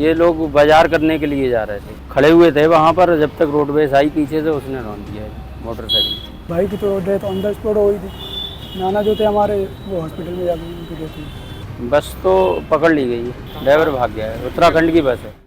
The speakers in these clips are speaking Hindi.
ये लोग बाजार करने के लिए जा रहे थे, खड़े हुए थे वहाँ पर। जब तक रोडवेज आई पीछे से, उसने रौंद दिया मोटरसाइकिल। भाई की तो डेथ ऑन द स्पॉट हुई थी। नाना जो थे हमारे, वो हॉस्पिटल में जाकर उनकी डेथ हुई। बस तो पकड़ ली गई है, ड्राइवर भाग गया है। उत्तराखंड की बस है।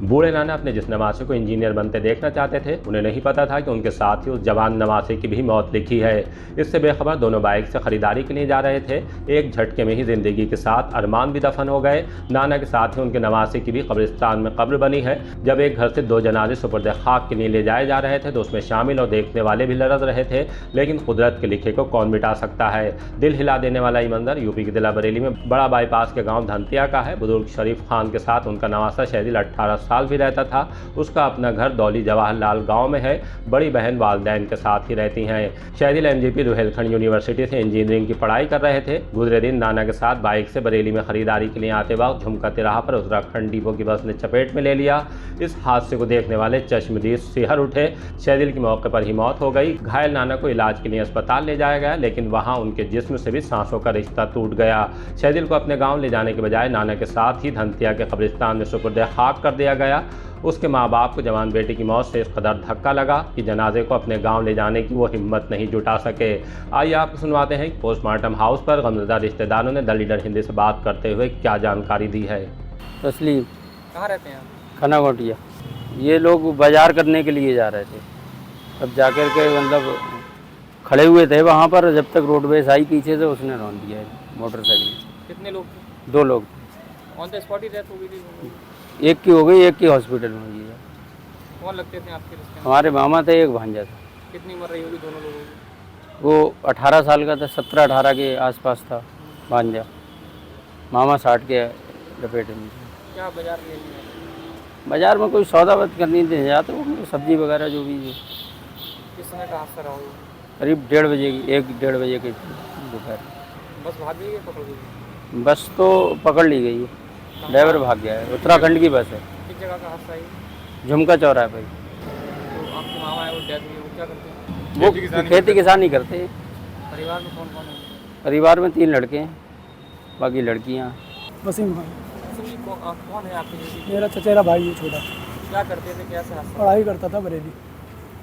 बूढ़े नाना अपने जिस नवासे को इंजीनियर बनते देखना चाहते थे, उन्हें नहीं पता था कि उनके साथ ही उस जवान नवासे की भी मौत लिखी है। इससे बेखबर दोनों बाइक से खरीदारी के लिए जा रहे थे। एक झटके में ही जिंदगी के साथ अरमान भी दफन हो गए। नाना के साथ ही उनके नवासे की भी कब्रिस्तान में कब्र बनी है। जब एक घर से 2 जनाजे सुपुर्द खाक के लिए ले जाए जा रहे थे तो उसमें शामिल और देखने वाले भी लरज रहे थे, लेकिन कुदरत के लिखे को कौन मिटा सकता है। दिल हिला देने वाला ये मंजर यूपी के जिला बरेली में बड़ा बाईपास के गाँव धनतिया का है। बुजुर्ग शरीफ खान के साथ उनका नवासा शहदिल 18 साल भी रहता था। उसका अपना घर दौली जवाहरलाल गांव में है। बड़ी बहन वालदैन के साथ ही रहती हैं। शहदिल एमजीपी रुहेलखंड यूनिवर्सिटी से इंजीनियरिंग की पढ़ाई कर रहे थे। गुजरे दिन नाना के साथ बाइक से बरेली में खरीदारी के लिए आते वक्त झुमका तिराहा पर उत्तराखंड डिपो की बस ने चपेट में ले लिया। इस हादसे को देखने वाले चश्मदीद सिहर उठे। शहदिल की मौके पर ही मौत हो गई। घायल नाना को इलाज के लिए अस्पताल ले जाया गया, लेकिन वहां उनके जिस्म से भी सांसों का रिश्ता टूट गया। शहदिल को अपने गाँव ले जाने के बजाय नाना के साथ ही धनतिया के कब्रिस्तान में सुपुर्द खाक कर दिया गया। उसके माँ बाप को जवान बेटी की मौत से इस कदर धक्का लगा कि जनाजे को अपने गांव ले जाने की वो हिम्मत नहीं जुटा सके। आइए आपको सुनवाते हैं कि पोस्टमार्टम हाउस पर गमजदा रिश्तेदारों ने द लीडर हिंदी से बात करते हुए क्या जानकारी दी है। तस्लीम कहाँ रहते हैं आप? खनाकोटिया। ये लोग बाजार करने के लिए जा रहे थे। अब जाकर के मतलब खड़े हुए थे वहाँ पर। जब तक रोडवेज आई पीछे से, उसने रौंद दिया है मोटरसाइकिल। कितने लोग थे? 2 लोग। On the spot he death हो गई थी? एक की हो गई, एक की हॉस्पिटल में हुई है। कौन लगते थे आपके रिश्ते में? हमारे मामा थे, एक भांजा था। कितनी उम्र रही होगी दोनों लोगों की? वो 18 साल का था, 17-18 के आसपास था भांजा। मामा 60 के लपेटे में। क्या बाजार में नहीं? बाजार में कोई सौदा वत करनी थी, जाते वो सब्जी वगैरह जो भी है। किस समय का हादसा रहा होगा? करीब 1:30 बजे की, 1-1:30 बजे के दोपहर। बस भाग गई है, पकड़ गई? बस तो पकड़ ली गई है, ड्राइवर भाग गया है। उत्तराखंड की बस है। किस जगह का हादसा है? झुमका चौराहे भाई। तो आपके मामा है, वो डेथ हुई, वो क्या करते हैं? वो खेती किसानी करते हैं। परिवार में कौन कौन है? परिवार में 3 लड़के हैं, बाकी लड़कियाँ। वसीम खान कौन है आपके लिए? मेरा चचेरा भाई है, छोटा। क्या करते थे, कैसे हादसा? पढ़ाई करता था बरेली।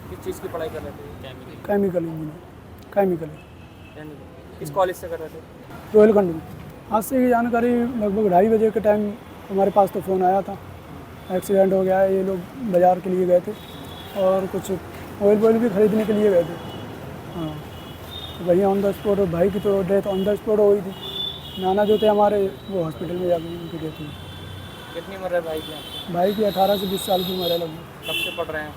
किस चीज़ की पढ़ाई कर रहे थे? Chemical engineer, chemical. किस कॉलेज से कर रहे थे? रोहिलखंड में। हादसे की जानकारी लगभग 2:30 बजे के टाइम हमारे पास तो फ़ोन आया था, एक्सीडेंट हो गया है। ये लोग बाज़ार के लिए गए थे और कुछ ऑयल भी ख़रीदने के लिए गए थे। हाँ, तो वहीं ऑन द स्पॉट भाई की तो डेथ ऑन द स्पॉट हुई थी। नाना जो थे हमारे, वो हॉस्पिटल में जाकर उनकी डेथ हुई। कितनी उम्र है भाई की? भाई की 18 से 20 साल की उम्र है लगभग। कब से पढ़ रहे हैं?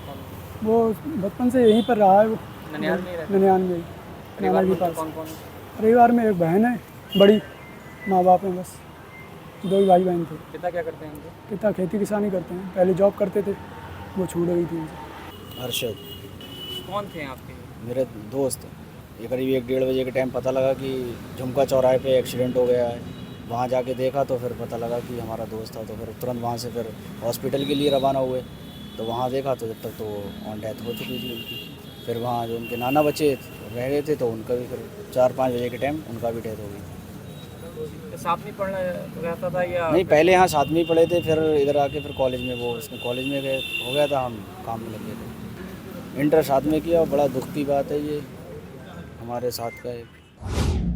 वो बचपन से यहीं पर रहा है। वो ननिहाल में ही रहते हैं? ननिहाल में ही, नाना परिवार के में पास। कौन कौन? परिवार में एक बहन है बड़ी, माँ बाप हैं बस। 2 ही भाई बहन थे। पिता क्या करते हैं उनके? पिता खेती किसानी करते हैं, पहले जॉब करते थे, वो छूट गई थी उनसे। हर्षद कौन थे आपके? मेरे दोस्त। ये करीब 1-1:30 बजे के टाइम पता लगा कि झुमका चौराहे पे एक्सीडेंट हो गया है। वहाँ जाके देखा तो फिर पता लगा कि हमारा दोस्त था, तो फिर तुरंत वहाँ से फिर हॉस्पिटल के लिए रवाना हुए। तो वहाँ देखा तो जब तक तो ऑन डेथ हो चुकी थी उनकी। फिर वहाँ जो उनके नाना बच्चे रह गए थे, तो उनका भी फिर 4-5 बजे के टाइम उनका भी डेथ हो गई। साथ में पढ़ना रहता था या? नहीं, पहले यहाँ साथ में ही पढ़े थे, फिर इधर आके फिर कॉलेज में वो उसने कॉलेज में गए हो गया था, हम काम में लग गए थे। इंटर साथ में किया और बड़ा दुख की बात है ये हमारे साथ का एक।